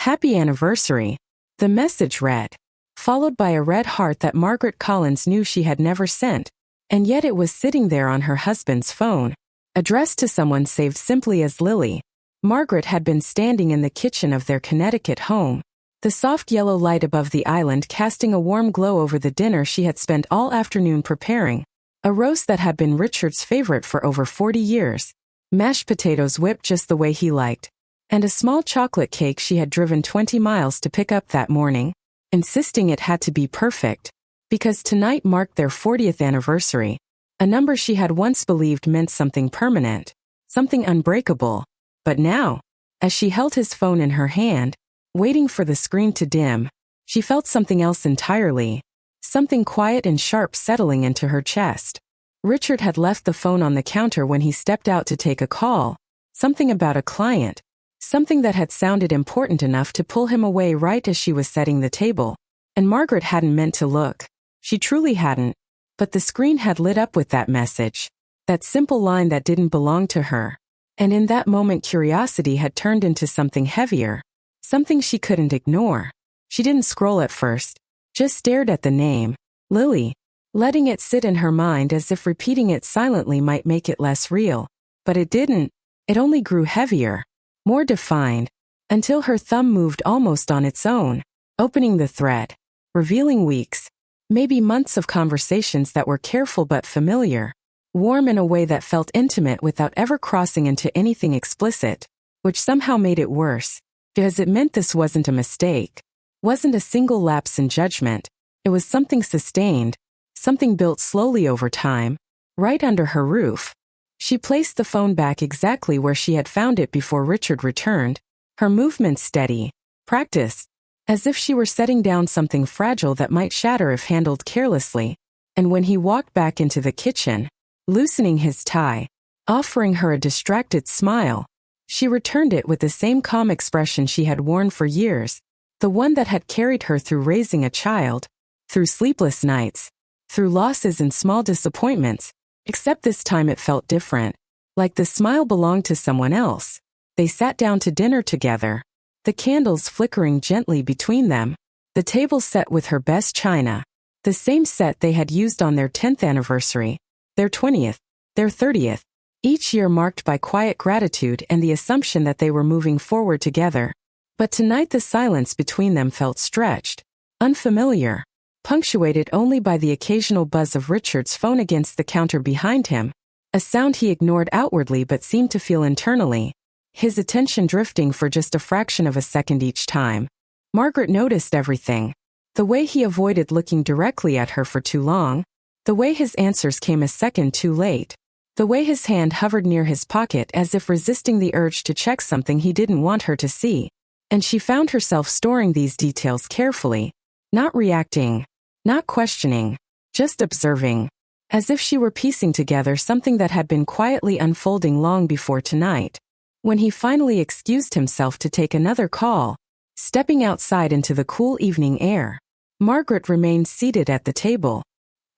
"Happy anniversary," the message read, followed by a red heart that Margaret Collins knew she had never sent, and yet it was sitting there on her husband's phone, addressed to someone saved simply as Lily. Margaret had been standing in the kitchen of their Connecticut home, the soft yellow light above the island casting a warm glow over the dinner she had spent all afternoon preparing, a roast that had been Richard's favorite for over 40 years, mashed potatoes whipped just the way he liked, and a small chocolate cake she had driven 20 miles to pick up that morning, insisting it had to be perfect, because tonight marked their 40th anniversary, a number she had once believed meant something permanent, something unbreakable. But now, as she held his phone in her hand, waiting for the screen to dim, she felt something else entirely, something quiet and sharp settling into her chest. Richard had left the phone on the counter when he stepped out to take a call, something about a client, something that had sounded important enough to pull him away right as she was setting the table. And Margaret hadn't meant to look. She truly hadn't. But the screen had lit up with that message, that simple line that didn't belong to her. And in that moment curiosity had turned into something heavier, something she couldn't ignore. She didn't scroll at first, just stared at the name, Lily, letting it sit in her mind as if repeating it silently might make it less real. But it didn't. It only grew heavier, more defined, until her thumb moved almost on its own, opening the thread, revealing weeks, maybe months of conversations that were careful but familiar, warm in a way that felt intimate without ever crossing into anything explicit, which somehow made it worse, because it meant this wasn't a mistake, wasn't a single lapse in judgment. It was something sustained, something built slowly over time, right under her roof. She placed the phone back exactly where she had found it before Richard returned, her movements steady, practiced, as if she were setting down something fragile that might shatter if handled carelessly. And when he walked back into the kitchen, loosening his tie, offering her a distracted smile, she returned it with the same calm expression she had worn for years, the one that had carried her through raising a child, through sleepless nights, through losses and small disappointments, except this time it felt different, like the smile belonged to someone else. They sat down to dinner together, the candles flickering gently between them, the table set with her best china, the same set they had used on their 10th anniversary, their 20th, their 30th, each year marked by quiet gratitude and the assumption that they were moving forward together. But tonight the silence between them felt stretched, unfamiliar, punctuated only by the occasional buzz of Richard's phone against the counter behind him, a sound he ignored outwardly but seemed to feel internally, his attention drifting for just a fraction of a second each time. Margaret noticed everything. The way he avoided looking directly at her for too long, the way his answers came a second too late, the way his hand hovered near his pocket as if resisting the urge to check something he didn't want her to see. And she found herself storing these details carefully, not reacting, not questioning, just observing, as if she were piecing together something that had been quietly unfolding long before tonight. When he finally excused himself to take another call, stepping outside into the cool evening air, Margaret remained seated at the table,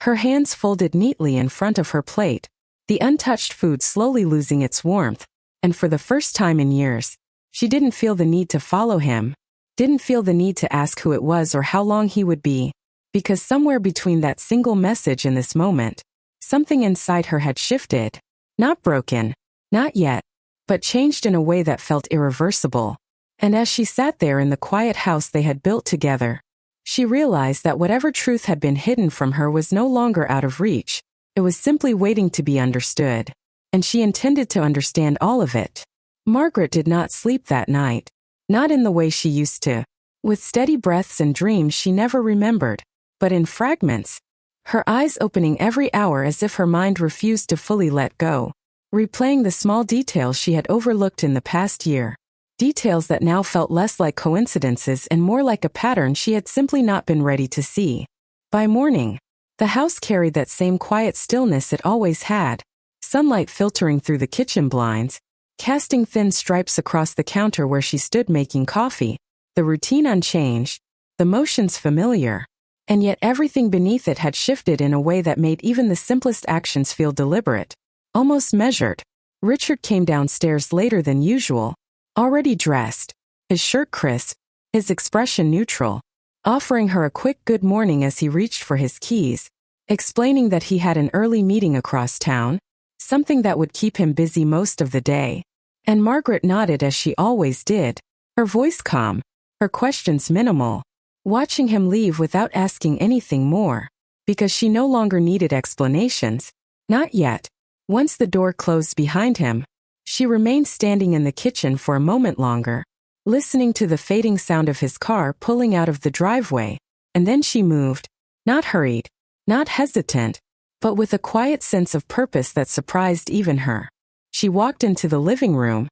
her hands folded neatly in front of her plate, the untouched food slowly losing its warmth, and for the first time in years, she didn't feel the need to follow him, didn't feel the need to ask who it was or how long he would be, because somewhere between that single message and this moment, something inside her had shifted, not broken, not yet, but changed in a way that felt irreversible. And as she sat there in the quiet house they had built together, she realized that whatever truth had been hidden from her was no longer out of reach. It was simply waiting to be understood, and she intended to understand all of it. Margaret did not sleep that night, not in the way she used to, with steady breaths and dreams she never remembered, but in fragments, her eyes opening every hour as if her mind refused to fully let go, replaying the small details she had overlooked in the past year, details that now felt less like coincidences and more like a pattern she had simply not been ready to see. By morning, the house carried that same quiet stillness it always had, sunlight filtering through the kitchen blinds, casting thin stripes across the counter where she stood making coffee, the routine unchanged, the motions familiar, and yet everything beneath it had shifted in a way that made even the simplest actions feel deliberate, almost measured. Richard came downstairs later than usual, already dressed, his shirt crisp, his expression neutral, offering her a quick good morning as he reached for his keys, explaining that he had an early meeting across town, something that would keep him busy most of the day. And Margaret nodded as she always did, her voice calm, her questions minimal, watching him leave without asking anything more, because she no longer needed explanations. Not yet. Once the door closed behind him, she remained standing in the kitchen for a moment longer, listening to the fading sound of his car pulling out of the driveway, and then she moved, not hurried, not hesitant, but with a quiet sense of purpose that surprised even her. She walked into the living room,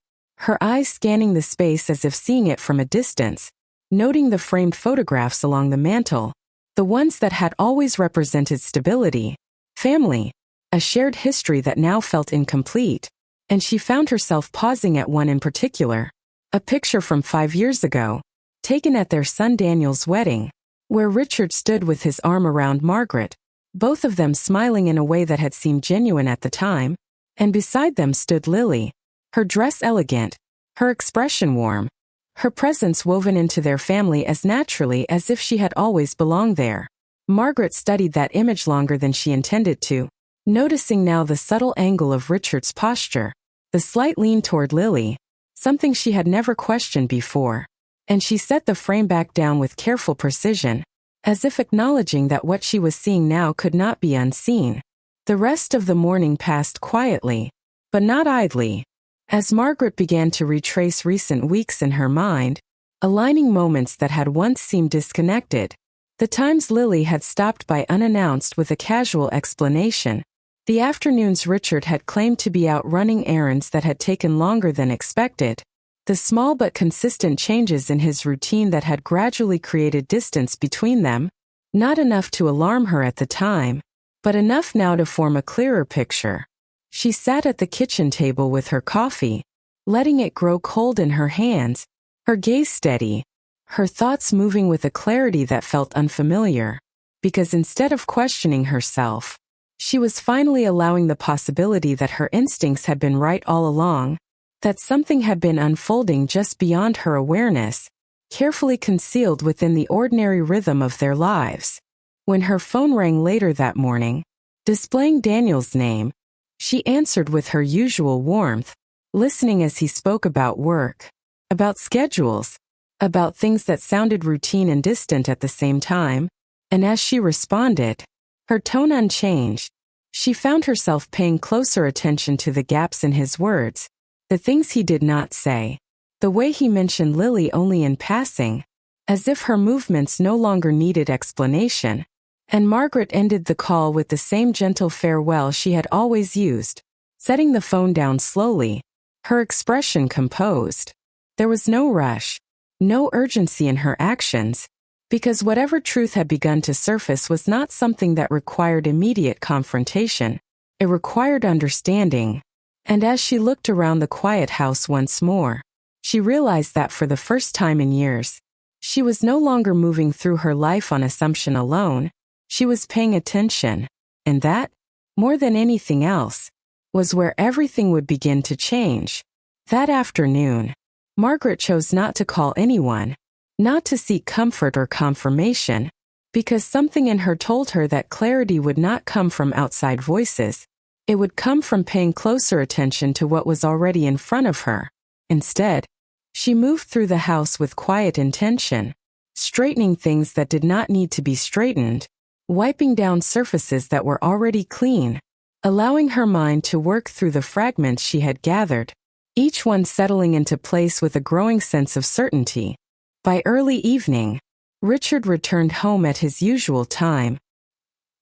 her eyes scanning the space as if seeing it from a distance, noting the framed photographs along the mantel, the ones that had always represented stability, family, a shared history that now felt incomplete, and she found herself pausing at one in particular, a picture from 5 years ago, taken at their son Daniel's wedding, where Richard stood with his arm around Margaret, both of them smiling in a way that had seemed genuine at the time, and beside them stood Lily, her dress elegant, her expression warm, her presence woven into their family as naturally as if she had always belonged there. Margaret studied that image longer than she intended to, noticing now the subtle angle of Richard's posture, the slight lean toward Lily, something she had never questioned before, and she set the frame back down with careful precision, as if acknowledging that what she was seeing now could not be unseen. The rest of the morning passed quietly, but not idly, as Margaret began to retrace recent weeks in her mind, aligning moments that had once seemed disconnected, the times Lily had stopped by unannounced with a casual explanation, the afternoons Richard had claimed to be out running errands that had taken longer than expected, the small but consistent changes in his routine that had gradually created distance between them, not enough to alarm her at the time, but enough now to form a clearer picture. She sat at the kitchen table with her coffee, letting it grow cold in her hands, her gaze steady, her thoughts moving with a clarity that felt unfamiliar, because instead of questioning herself, she was finally allowing the possibility that her instincts had been right all along, that something had been unfolding just beyond her awareness, carefully concealed within the ordinary rhythm of their lives. When her phone rang later that morning, displaying Daniel's name, she answered with her usual warmth, listening as he spoke about work, about schedules, about things that sounded routine and distant at the same time, and as she responded, her tone unchanged, she found herself paying closer attention to the gaps in his words, the things he did not say, the way he mentioned Lily only in passing, as if her movements no longer needed explanation. And Margaret ended the call with the same gentle farewell she had always used, setting the phone down slowly, her expression composed. There was no rush, no urgency in her actions, because whatever truth had begun to surface was not something that required immediate confrontation. It required understanding. And as she looked around the quiet house once more, she realized that for the first time in years, she was no longer moving through her life on assumption alone. She was paying attention, and that, more than anything else, was where everything would begin to change. That afternoon, Margaret chose not to call anyone, not to seek comfort or confirmation, because something in her told her that clarity would not come from outside voices. It would come from paying closer attention to what was already in front of her. Instead, she moved through the house with quiet intention, straightening things that did not need to be straightened, wiping down surfaces that were already clean, allowing her mind to work through the fragments she had gathered, each one settling into place with a growing sense of certainty. By early evening, Richard returned home at his usual time.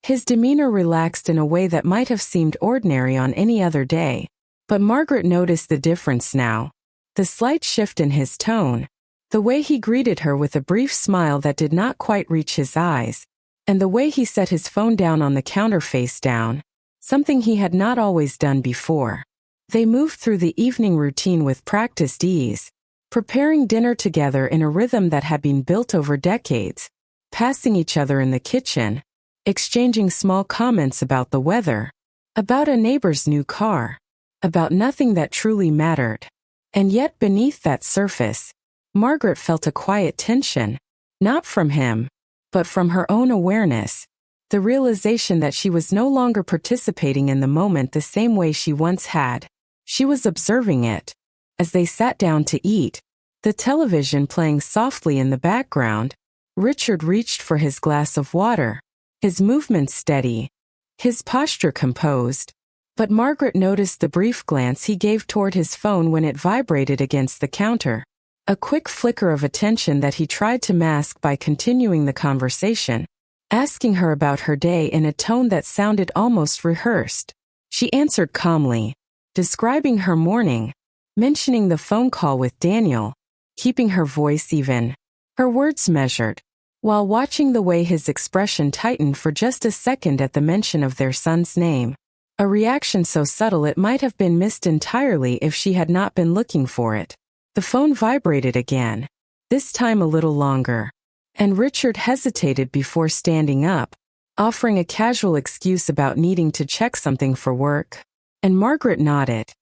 His demeanor relaxed in a way that might have seemed ordinary on any other day, but Margaret noticed the difference now, the slight shift in his tone, the way he greeted her with a brief smile that did not quite reach his eyes, and the way he set his phone down on the counter face down, something he had not always done before. They moved through the evening routine with practiced ease, preparing dinner together in a rhythm that had been built over decades, passing each other in the kitchen, exchanging small comments about the weather, about a neighbor's new car, about nothing that truly mattered. And yet beneath that surface, Margaret felt a quiet tension, not from him, but from her own awareness, the realization that she was no longer participating in the moment the same way she once had. She was observing it. As they sat down to eat, the television playing softly in the background, Richard reached for his glass of water, his movements steady, his posture composed, but Margaret noticed the brief glance he gave toward his phone when it vibrated against the counter. A quick flicker of attention that he tried to mask by continuing the conversation, asking her about her day in a tone that sounded almost rehearsed. She answered calmly, describing her morning, mentioning the phone call with Daniel, keeping her voice even, her words measured, while watching the way his expression tightened for just a second at the mention of their son's name. A reaction so subtle it might have been missed entirely if she had not been looking for it. The phone vibrated again, this time a little longer, and Richard hesitated before standing up, offering a casual excuse about needing to check something for work. And Margaret nodded,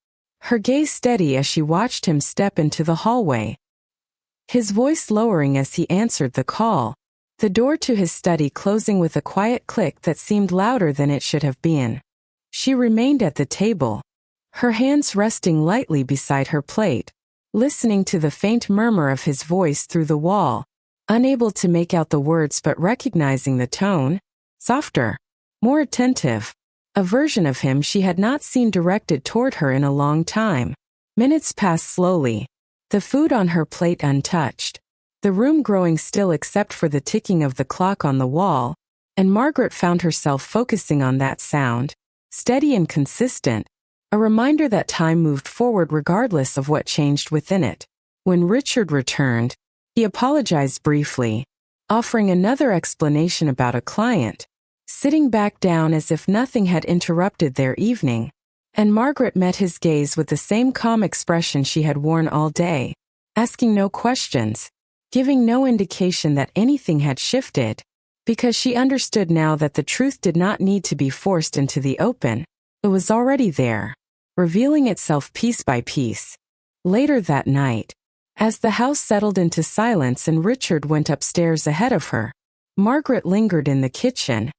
her gaze steady as she watched him step into the hallway, his voice lowering as he answered the call, the door to his study closing with a quiet click that seemed louder than it should have been. She remained at the table, her hands resting lightly beside her plate, listening to the faint murmur of his voice through the wall, unable to make out the words but recognizing the tone, softer, more attentive, a version of him she had not seen directed toward her in a long time. Minutes passed slowly, the food on her plate untouched, the room growing still except for the ticking of the clock on the wall, and Margaret found herself focusing on that sound, steady and consistent, a reminder that time moved forward regardless of what changed within it. When Richard returned, he apologized briefly, offering another explanation about a client, sitting back down as if nothing had interrupted their evening, and Margaret met his gaze with the same calm expression she had worn all day, asking no questions, giving no indication that anything had shifted, because she understood now that the truth did not need to be forced into the open. It was already there, revealing itself piece by piece. Later that night, as the house settled into silence and Richard went upstairs ahead of her, Margaret lingered in the kitchen,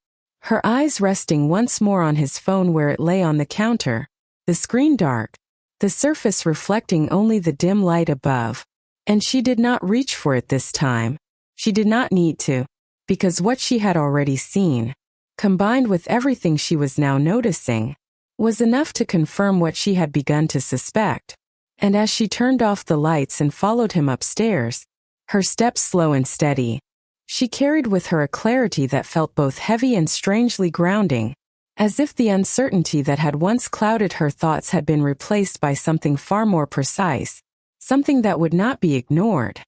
her eyes resting once more on his phone where it lay on the counter, the screen dark, the surface reflecting only the dim light above. And she did not reach for it this time. She did not need to, because what she had already seen, combined with everything she was now noticing, was enough to confirm what she had begun to suspect. And as she turned off the lights and followed him upstairs, her steps slow and steady, she carried with her a clarity that felt both heavy and strangely grounding, as if the uncertainty that had once clouded her thoughts had been replaced by something far more precise, something that would not be ignored.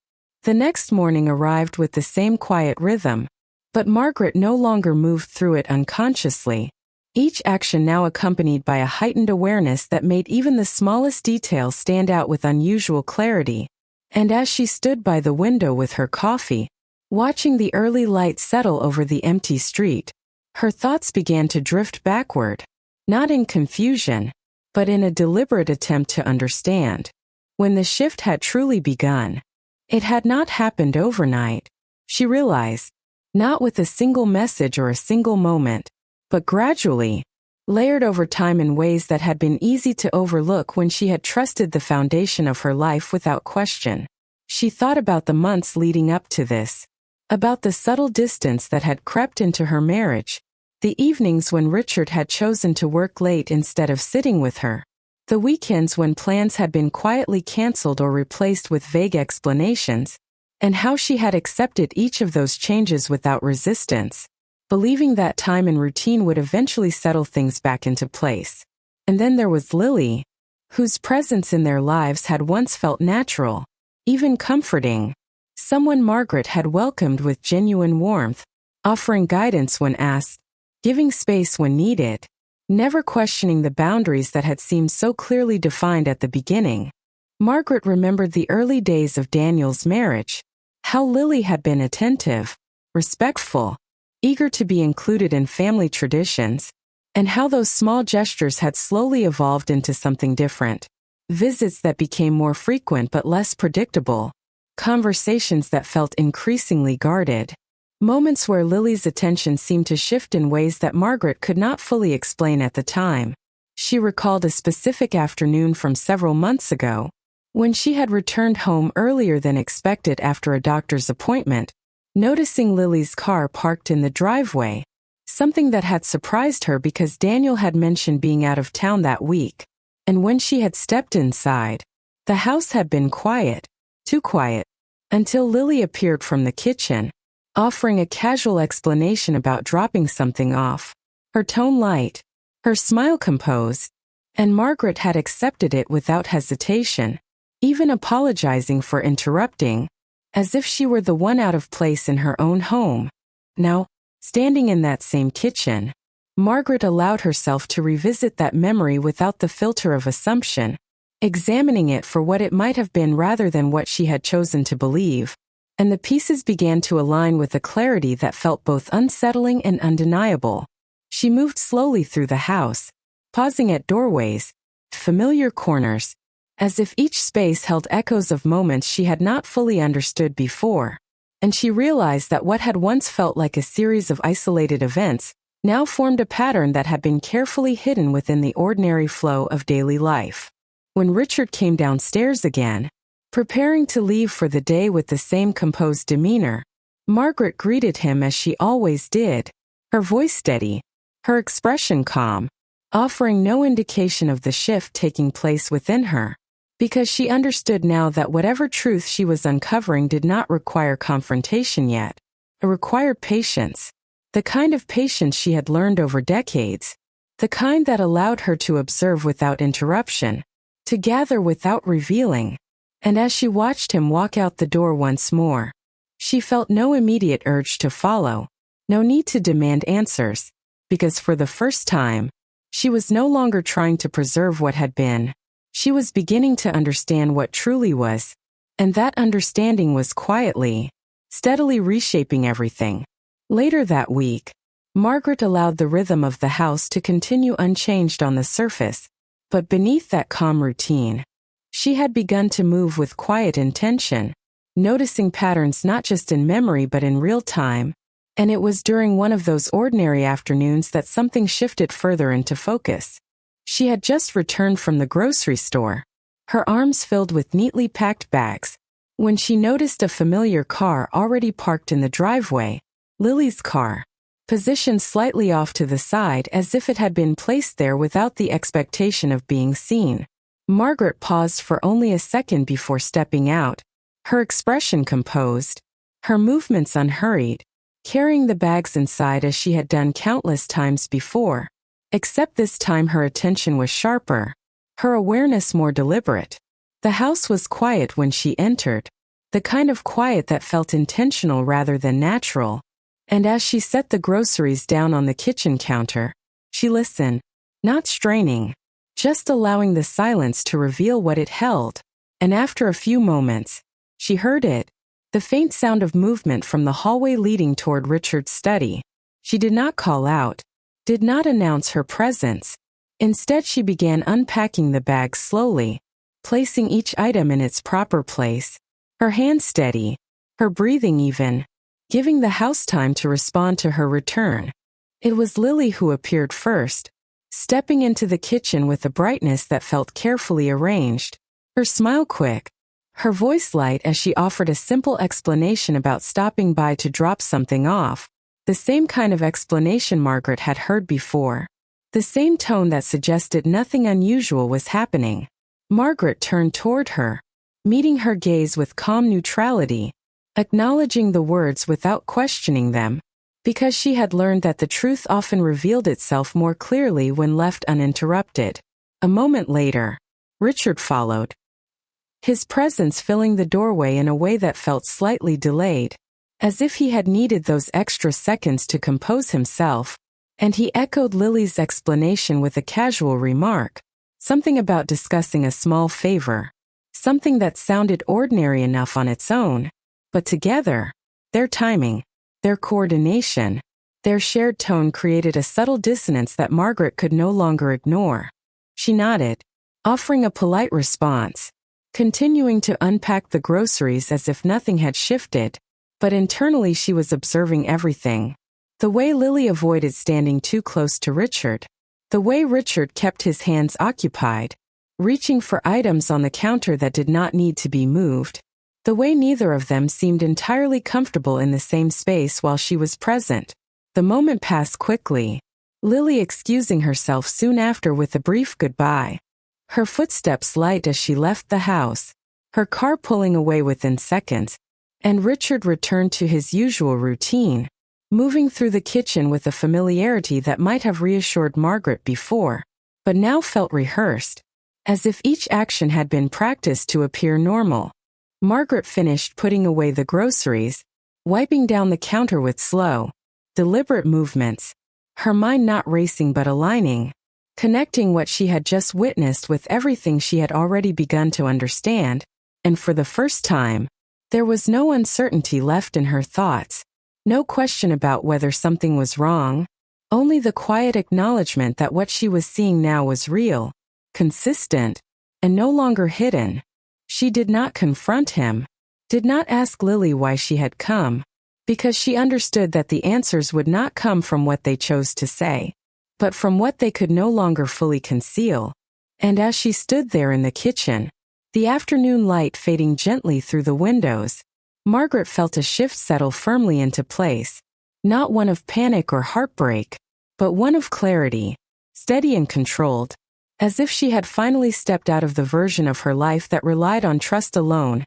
The next morning arrived with the same quiet rhythm, but Margaret no longer moved through it unconsciously, each action now accompanied by a heightened awareness that made even the smallest details stand out with unusual clarity. And as she stood by the window with her coffee, watching the early light settle over the empty street, her thoughts began to drift backward, not in confusion, but in a deliberate attempt to understand. When the shift had truly begun, it had not happened overnight, she realized, not with a single message or a single moment, but gradually, layered over time in ways that had been easy to overlook when she had trusted the foundation of her life without question. She thought about the months leading up to this, about the subtle distance that had crept into her marriage, the evenings when Richard had chosen to work late instead of sitting with her, the weekends when plans had been quietly canceled or replaced with vague explanations, and how she had accepted each of those changes without resistance, believing that time and routine would eventually settle things back into place. And then there was Lily, whose presence in their lives had once felt natural, even comforting, someone Margaret had welcomed with genuine warmth, offering guidance when asked, giving space when needed, never questioning the boundaries that had seemed so clearly defined at the beginning. Margaret remembered the early days of Daniel's marriage, how Lily had been attentive, respectful, eager to be included in family traditions, and how those small gestures had slowly evolved into something different. Visits that became more frequent but less predictable, conversations that felt increasingly guarded, moments where Lily's attention seemed to shift in ways that Margaret could not fully explain at the time. She recalled a specific afternoon from several months ago, when she had returned home earlier than expected after a doctor's appointment, noticing Lily's car parked in the driveway, something that had surprised her because Daniel had mentioned being out of town that week. And when she had stepped inside, the house had been quiet, too quiet, until Lily appeared from the kitchen, offering a casual explanation about dropping something off, her tone light, her smile composed, and Margaret had accepted it without hesitation, even apologizing for interrupting, as if she were the one out of place in her own home. Now, standing in that same kitchen, Margaret allowed herself to revisit that memory without the filter of assumption, examining it for what it might have been rather than what she had chosen to believe, and the pieces began to align with a clarity that felt both unsettling and undeniable. She moved slowly through the house, pausing at doorways, familiar corners, as if each space held echoes of moments she had not fully understood before, and she realized that what had once felt like a series of isolated events now formed a pattern that had been carefully hidden within the ordinary flow of daily life. When Richard came downstairs again, preparing to leave for the day with the same composed demeanor, Margaret greeted him as she always did, her voice steady, her expression calm, offering no indication of the shift taking place within her, because she understood now that whatever truth she was uncovering did not require confrontation yet. It required patience, the kind of patience she had learned over decades, the kind that allowed her to observe without interruption, to gather without revealing. And as she watched him walk out the door once more, she felt no immediate urge to follow, no need to demand answers, because for the first time, she was no longer trying to preserve what had been. She was beginning to understand what truly was, and that understanding was quietly, steadily reshaping everything. Later that week, Margaret allowed the rhythm of the house to continue unchanged on the surface, but beneath that calm routine, she had begun to move with quiet intention, noticing patterns not just in memory but in real time, and it was during one of those ordinary afternoons that something shifted further into focus. She had just returned from the grocery store, her arms filled with neatly packed bags, when she noticed a familiar car already parked in the driveway, Lily's car, positioned slightly off to the side as if it had been placed there without the expectation of being seen. Margaret paused for only a second before stepping out, her expression composed, her movements unhurried, carrying the bags inside as she had done countless times before, except this time her attention was sharper, her awareness more deliberate. The house was quiet when she entered, the kind of quiet that felt intentional rather than natural, and as she set the groceries down on the kitchen counter, she listened, not straining, just allowing the silence to reveal what it held, and after a few moments, she heard it, the faint sound of movement from the hallway leading toward Richard's study. She did not call out, did not announce her presence. Instead, she began unpacking the bags slowly, placing each item in its proper place, her hands steady, her breathing even, giving the house time to respond to her return. It was Lily who appeared first, stepping into the kitchen with a brightness that felt carefully arranged, her smile quick, her voice light as she offered a simple explanation about stopping by to drop something off, the same kind of explanation Margaret had heard before, the same tone that suggested nothing unusual was happening. Margaret turned toward her, meeting her gaze with calm neutrality, acknowledging the words without questioning them, because she had learned that the truth often revealed itself more clearly when left uninterrupted. A moment later, Richard followed, his presence filling the doorway in a way that felt slightly delayed, as if he had needed those extra seconds to compose himself, and he echoed Lily's explanation with a casual remark, something about discussing a small favor, something that sounded ordinary enough on its own, but together, their timing, their coordination, their shared tone created a subtle dissonance that Margaret could no longer ignore. She nodded, offering a polite response, continuing to unpack the groceries as if nothing had shifted, but internally she was observing everything. The way Lily avoided standing too close to Richard. The way Richard kept his hands occupied, reaching for items on the counter that did not need to be moved. The way neither of them seemed entirely comfortable in the same space while she was present. The moment passed quickly, Lily excusing herself soon after with a brief goodbye. Her footsteps light as she left the house, her car pulling away within seconds, and Richard returned to his usual routine, moving through the kitchen with a familiarity that might have reassured Margaret before, but now felt rehearsed, as if each action had been practiced to appear normal. Margaret finished putting away the groceries, wiping down the counter with slow, deliberate movements, her mind not racing but aligning, connecting what she had just witnessed with everything she had already begun to understand, and for the first time, there was no uncertainty left in her thoughts, no question about whether something was wrong, only the quiet acknowledgement that what she was seeing now was real, consistent, and no longer hidden. She did not confront him, did not ask Lily why she had come, because she understood that the answers would not come from what they chose to say, but from what they could no longer fully conceal. And as she stood there in the kitchen, the afternoon light fading gently through the windows, Margaret felt a shift settle firmly into place, not one of panic or heartbreak, but one of clarity, steady and controlled, as if she had finally stepped out of the version of her life that relied on trust alone,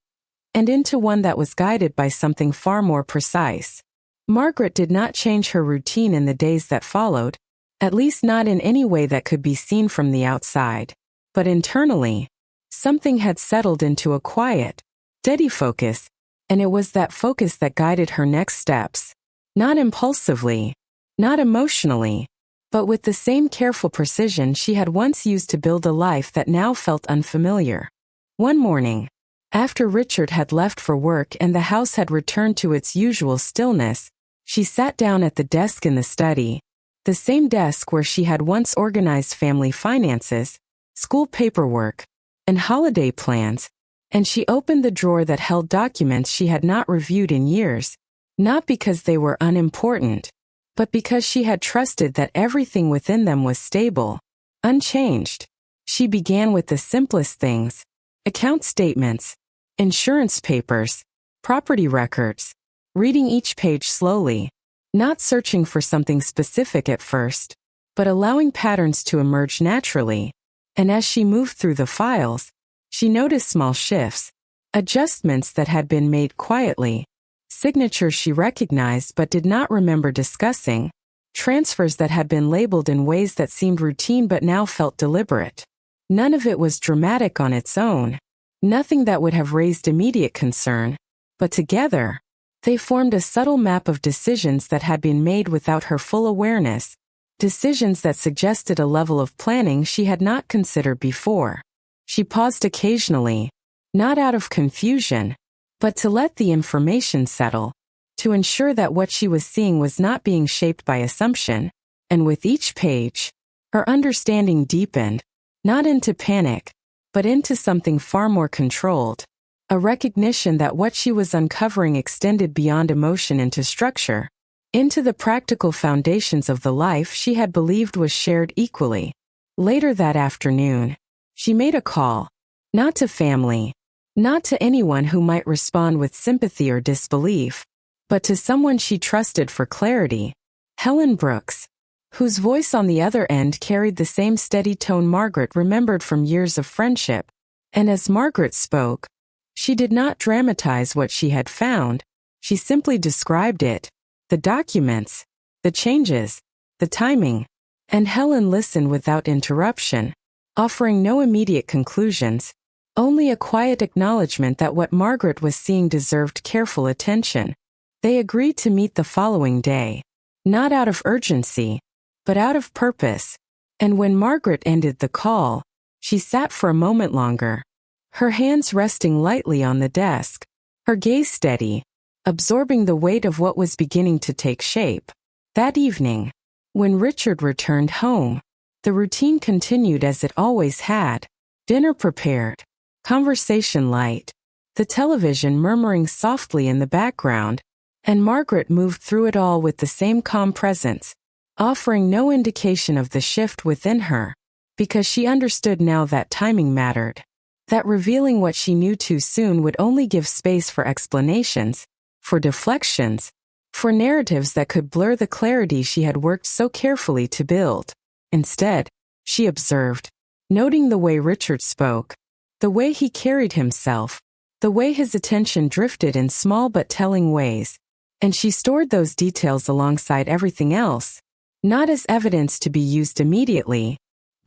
and into one that was guided by something far more precise. Margaret did not change her routine in the days that followed, at least not in any way that could be seen from the outside. But internally, something had settled into a quiet, steady focus, and it was that focus that guided her next steps. Not impulsively, not emotionally, but with the same careful precision she had once used to build a life that now felt unfamiliar. One morning, after Richard had left for work and the house had returned to its usual stillness, she sat down at the desk in the study, the same desk where she had once organized family finances, school paperwork, and holiday plans, and she opened the drawer that held documents she had not reviewed in years, not because they were unimportant, but because she had trusted that everything within them was stable, unchanged. She began with the simplest things: account statements, insurance papers, property records, reading each page slowly, not searching for something specific at first, but allowing patterns to emerge naturally. And as she moved through the files, she noticed small shifts, adjustments that had been made quietly, signatures she recognized but did not remember discussing, transfers that had been labeled in ways that seemed routine but now felt deliberate. None of it was dramatic on its own, nothing that would have raised immediate concern, but together, they formed a subtle map of decisions that had been made without her full awareness, decisions that suggested a level of planning she had not considered before. She paused occasionally, not out of confusion, but to let the information settle, to ensure that what she was seeing was not being shaped by assumption, and with each page, her understanding deepened, not into panic, but into something far more controlled, a recognition that what she was uncovering extended beyond emotion into structure, into the practical foundations of the life she had believed was shared equally. Later that afternoon, she made a call, not to family, not to anyone who might respond with sympathy or disbelief, but to someone she trusted for clarity, Helen Brooks, whose voice on the other end carried the same steady tone Margaret remembered from years of friendship. And as Margaret spoke, she did not dramatize what she had found, she simply described it, the documents, the changes, the timing, and Helen listened without interruption, offering no immediate conclusions, only a quiet acknowledgement that what Margaret was seeing deserved careful attention. They agreed to meet the following day, not out of urgency, but out of purpose. And when Margaret ended the call, she sat for a moment longer, her hands resting lightly on the desk, her gaze steady, absorbing the weight of what was beginning to take shape. That evening, when Richard returned home, the routine continued as it always had: dinner prepared, Conversation light. The television murmuring softly in the background, and Margaret moved through it all with the same calm presence, offering no indication of the shift within her, because she understood now that timing mattered. That revealing what she knew too soon would only give space for explanations, for deflections, for narratives that could blur the clarity she had worked so carefully to build. Instead, she observed, noting the way Richard spoke, the way he carried himself, the way his attention drifted in small but telling ways, and she stored those details alongside everything else, not as evidence to be used immediately,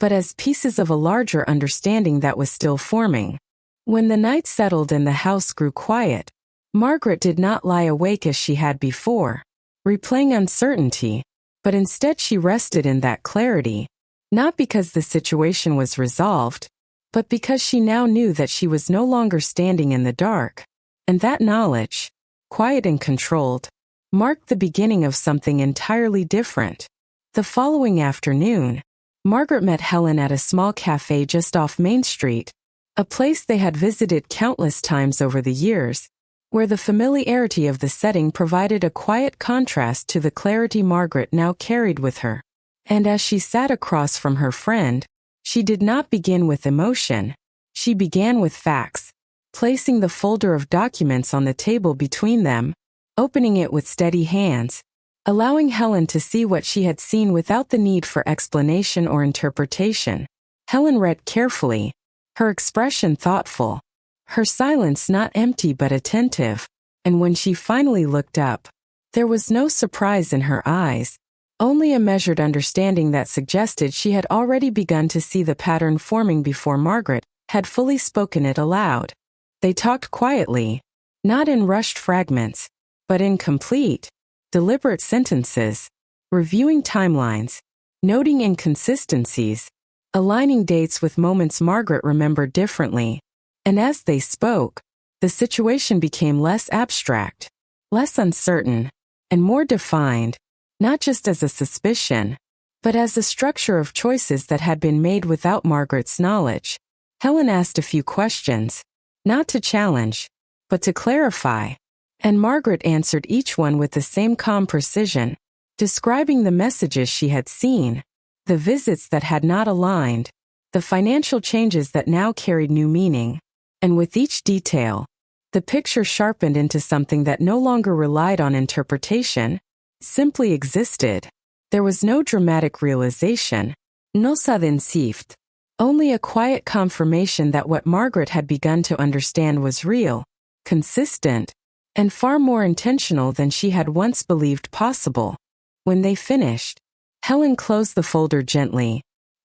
but as pieces of a larger understanding that was still forming. When the night settled and the house grew quiet, Margaret did not lie awake as she had before, replaying uncertainty, but instead she rested in that clarity, not because the situation was resolved, but because she now knew that she was no longer standing in the dark, and that knowledge, quiet and controlled, marked the beginning of something entirely different. The following afternoon, Margaret met Helen at a small cafe just off Main Street, a place they had visited countless times over the years, where the familiarity of the setting provided a quiet contrast to the clarity Margaret now carried with her. And as she sat across from her friend, she did not begin with emotion. She began with facts, placing the folder of documents on the table between them, opening it with steady hands, allowing Helen to see what she had seen without the need for explanation or interpretation. Helen read carefully, her expression thoughtful, her silence not empty but attentive, and when she finally looked up, there was no surprise in her eyes, only a measured understanding that suggested she had already begun to see the pattern forming before Margaret had fully spoken it aloud. They talked quietly, not in rushed fragments, but in complete, deliberate sentences, reviewing timelines, noting inconsistencies, aligning dates with moments Margaret remembered differently. And as they spoke, the situation became less abstract, less uncertain, and more defined, not just as a suspicion, but as a structure of choices that had been made without Margaret's knowledge. Helen asked a few questions, not to challenge, but to clarify, and Margaret answered each one with the same calm precision, describing the messages she had seen, the visits that had not aligned, the financial changes that now carried new meaning. And with each detail, the picture sharpened into something that no longer relied on interpretation, simply existed. There was no dramatic realization, no sudden shift, only a quiet confirmation that what Margaret had begun to understand was real, consistent, and far more intentional than she had once believed possible. When they finished, Helen closed the folder gently,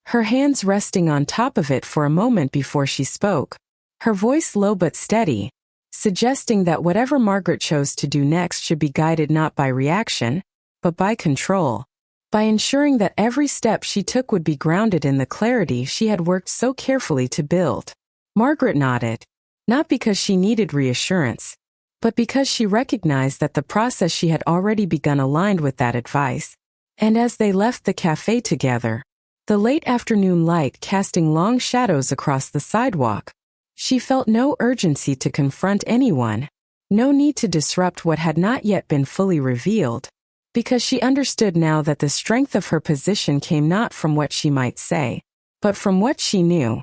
her hands resting on top of it for a moment before she spoke, her voice low but steady, suggesting that whatever Margaret chose to do next should be guided not by reaction, but by control, by ensuring that every step she took would be grounded in the clarity she had worked so carefully to build. Margaret nodded, not because she needed reassurance, but because she recognized that the process she had already begun aligned with that advice. And as they left the cafe together, the late afternoon light casting long shadows across the sidewalk, she felt no urgency to confront anyone, no need to disrupt what had not yet been fully revealed, because she understood now that the strength of her position came not from what she might say, but from what she knew.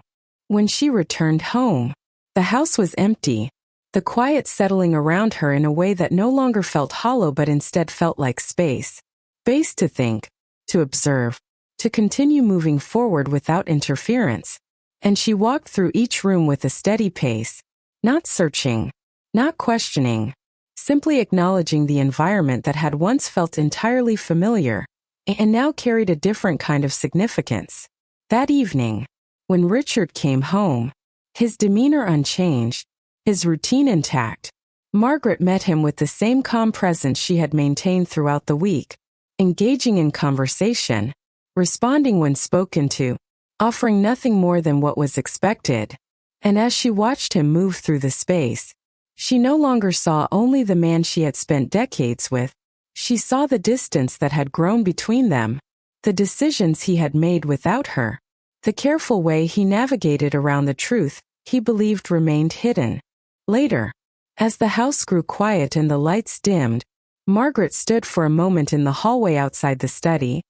When she returned home, the house was empty, the quiet settling around her in a way that no longer felt hollow but instead felt like space. Space to think, to observe, to continue moving forward without interference. And she walked through each room with a steady pace, not searching, not questioning, simply acknowledging the environment that had once felt entirely familiar, and now carried a different kind of significance. That evening, when Richard came home, his demeanor unchanged, his routine intact, Margaret met him with the same calm presence she had maintained throughout the week, engaging in conversation, responding when spoken to, offering nothing more than what was expected. And as she watched him move through the space, she no longer saw only the man she had spent decades with, she saw the distance that had grown between them, the decisions he had made without her, the careful way he navigated around the truth he believed remained hidden. Later, as the house grew quiet and the lights dimmed, Margaret stood for a moment in the hallway outside the study,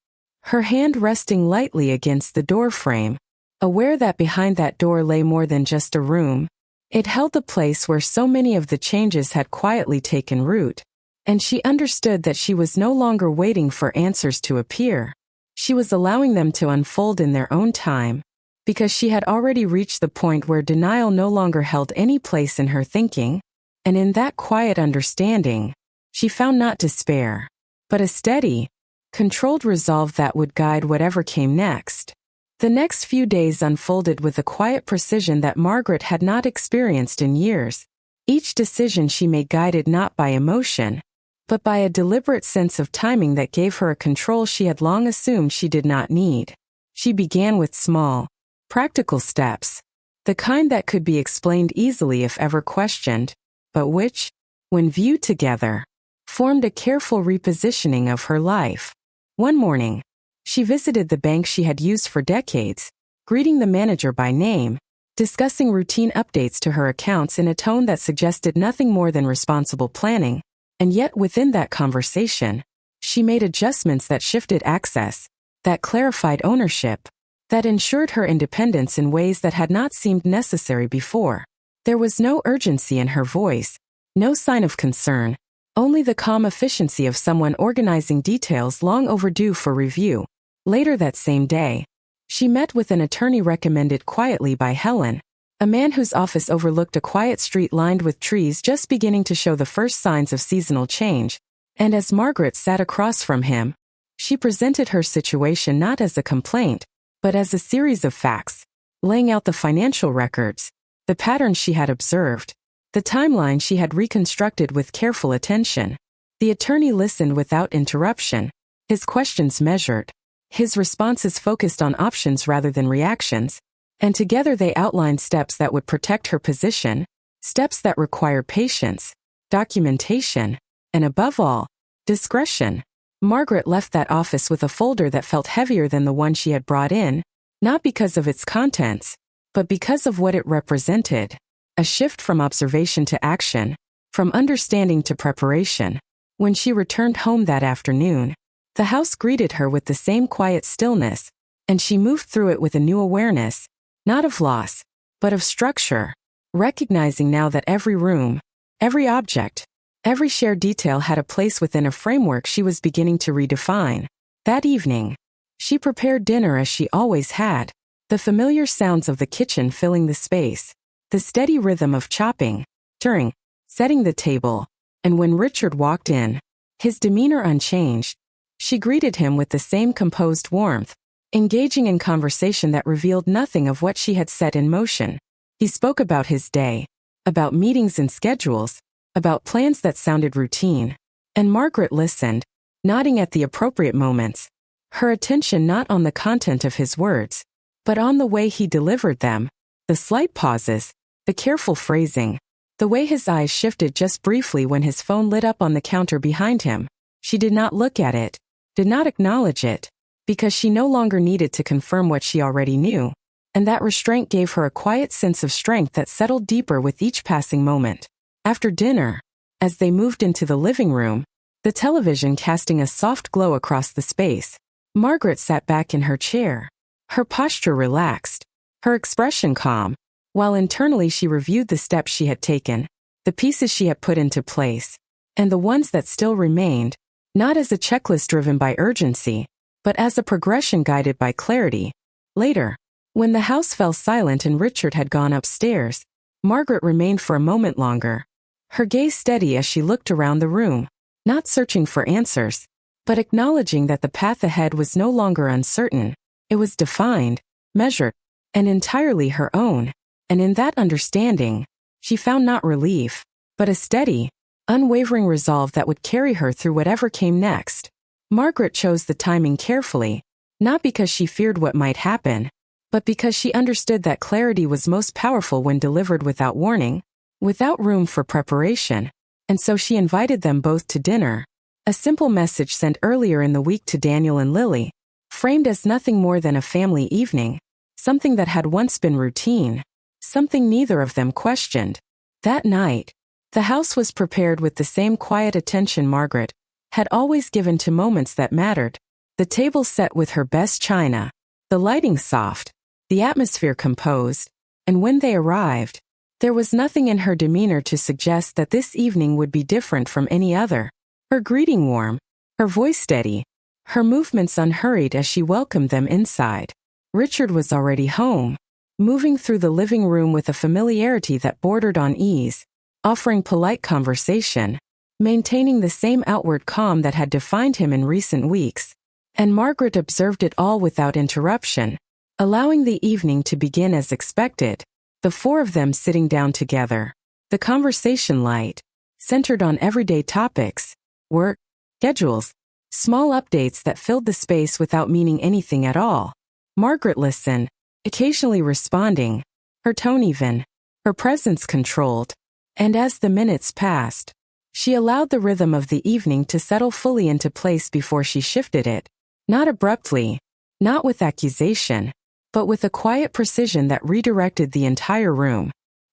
her hand resting lightly against the door frame, aware that behind that door lay more than just a room. It held the place where so many of the changes had quietly taken root, and she understood that she was no longer waiting for answers to appear. She was allowing them to unfold in their own time, because she had already reached the point where denial no longer held any place in her thinking, and in that quiet understanding, she found not despair, but a steady, controlled resolve that would guide whatever came next. The next few days unfolded with a quiet precision that Margaret had not experienced in years. Each decision she made guided not by emotion, but by a deliberate sense of timing that gave her a control she had long assumed she did not need. She began with small, practical steps, the kind that could be explained easily if ever questioned, but which, when viewed together, formed a careful repositioning of her life. One morning, she visited the bank she had used for decades, greeting the manager by name, discussing routine updates to her accounts in a tone that suggested nothing more than responsible planning, and yet within that conversation, she made adjustments that shifted access, that clarified ownership, that ensured her independence in ways that had not seemed necessary before. There was no urgency in her voice, no sign of concern, only the calm efficiency of someone organizing details long overdue for review. Later that same day, she met with an attorney recommended quietly by Helen, a man whose office overlooked a quiet street lined with trees just beginning to show the first signs of seasonal change, and as Margaret sat across from him, she presented her situation not as a complaint, but as a series of facts, laying out the financial records, the patterns she had observed, the timeline she had reconstructed with careful attention. The attorney listened without interruption, his questions measured, his responses focused on options rather than reactions, and together they outlined steps that would protect her position, steps that require patience, documentation, and above all, discretion. Margaret left that office with a folder that felt heavier than the one she had brought in, not because of its contents, but because of what it represented. A shift from observation to action, from understanding to preparation. When she returned home that afternoon, the house greeted her with the same quiet stillness, and she moved through it with a new awareness, not of loss, but of structure, recognizing now that every room, every object, every shared detail had a place within a framework she was beginning to redefine. That evening, she prepared dinner as she always had, the familiar sounds of the kitchen filling the space, the steady rhythm of chopping, stirring, setting the table, and when Richard walked in, his demeanor unchanged, she greeted him with the same composed warmth, engaging in conversation that revealed nothing of what she had set in motion. He spoke about his day, about meetings and schedules, about plans that sounded routine, and Margaret listened, nodding at the appropriate moments, her attention not on the content of his words, but on the way he delivered them, the slight pauses, the careful phrasing, the way his eyes shifted just briefly when his phone lit up on the counter behind him. She did not look at it, did not acknowledge it, because she no longer needed to confirm what she already knew, and that restraint gave her a quiet sense of strength that settled deeper with each passing moment. After dinner, as they moved into the living room, the television casting a soft glow across the space, Margaret sat back in her chair, her posture relaxed, her expression calm, while internally she reviewed the steps she had taken, the pieces she had put into place, and the ones that still remained, not as a checklist driven by urgency, but as a progression guided by clarity. Later, when the house fell silent and Richard had gone upstairs, Margaret remained for a moment longer, her gaze steady as she looked around the room, not searching for answers, but acknowledging that the path ahead was no longer uncertain. It was defined, measured, and entirely her own, and in that understanding, she found not relief, but a steady, unwavering resolve that would carry her through whatever came next. Margaret chose the timing carefully, not because she feared what might happen, but because she understood that clarity was most powerful when delivered without warning, without room for preparation, and so she invited them both to dinner. A simple message sent earlier in the week to Daniel and Lily, framed as nothing more than a family evening, something that had once been routine, something neither of them questioned. That night, the house was prepared with the same quiet attention Margaret had always given to moments that mattered. The table set with her best china, the lighting soft, the atmosphere composed, and when they arrived, there was nothing in her demeanor to suggest that this evening would be different from any other. Her greeting warm, her voice steady, her movements unhurried as she welcomed them inside. Richard was already home, moving through the living room with a familiarity that bordered on ease, offering polite conversation, maintaining the same outward calm that had defined him in recent weeks, and Margaret observed it all without interruption, allowing the evening to begin as expected, the four of them sitting down together. The conversation light, centered on everyday topics, work, schedules, small updates that filled the space without meaning anything at all. Margaret listened, occasionally responding, her tone even, her presence controlled, and as the minutes passed, she allowed the rhythm of the evening to settle fully into place before she shifted it, not abruptly, not with accusation, but with a quiet precision that redirected the entire room.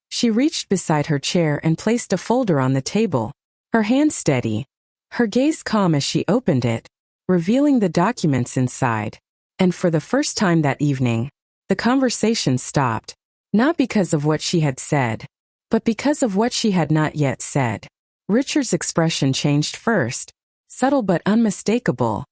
She reached beside her chair and placed a folder on the table, her hand steady, her gaze calm as she opened it, revealing the documents inside. And for the first time that evening, the conversation stopped, not because of what she had said, but because of what she had not yet said. Richard's expression changed first, subtle but unmistakable,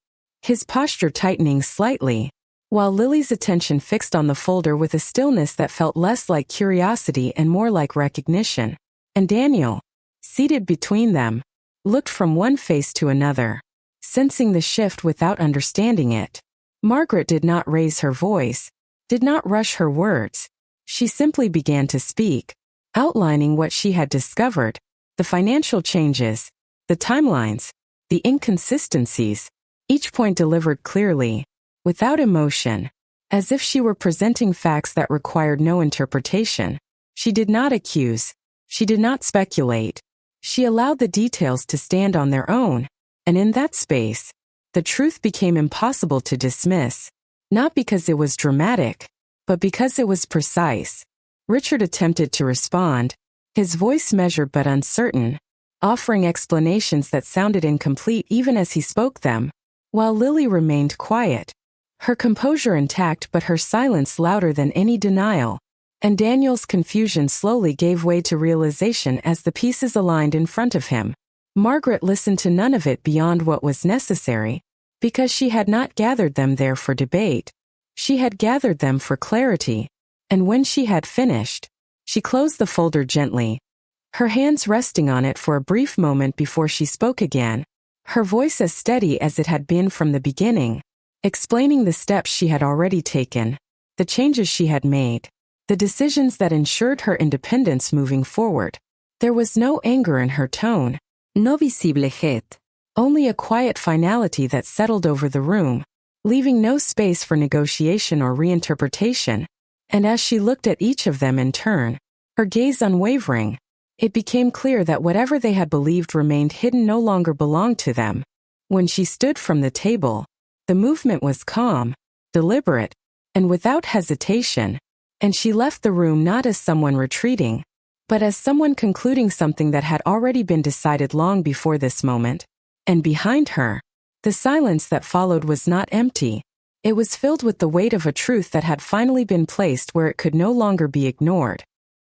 his posture tightening slightly, while Lily's attention fixed on the folder with a stillness that felt less like curiosity and more like recognition. And Daniel, seated between them, looked from one face to another, sensing the shift without understanding it. Margaret did not raise her voice, did not rush her words. She simply began to speak, outlining what she had discovered, the financial changes, the timelines, the inconsistencies, each point delivered clearly, without emotion, as if she were presenting facts that required no interpretation. She did not accuse, she did not speculate. She allowed the details to stand on their own, and in that space, the truth became impossible to dismiss, not because it was dramatic, but because it was precise. Richard attempted to respond, his voice measured but uncertain, offering explanations that sounded incomplete even as he spoke them, while Lily remained quiet, her composure intact but her silence louder than any denial. And Daniel's confusion slowly gave way to realization as the pieces aligned in front of him. Margaret listened to none of it beyond what was necessary, because she had not gathered them there for debate. She had gathered them for clarity, and when she had finished, she closed the folder gently, her hands resting on it for a brief moment before she spoke again, her voice as steady as it had been from the beginning, explaining the steps she had already taken, the changes she had made, the decisions that ensured her independence moving forward. There was no anger in her tone, no visible hate, only a quiet finality that settled over the room, leaving no space for negotiation or reinterpretation. And as she looked at each of them in turn, her gaze unwavering, it became clear that whatever they had believed remained hidden no longer belonged to them. When she stood from the table, the movement was calm, deliberate, and without hesitation, and she left the room not as someone retreating, but as someone concluding something that had already been decided long before this moment. And behind her, the silence that followed was not empty. It was filled with the weight of a truth that had finally been placed where it could no longer be ignored.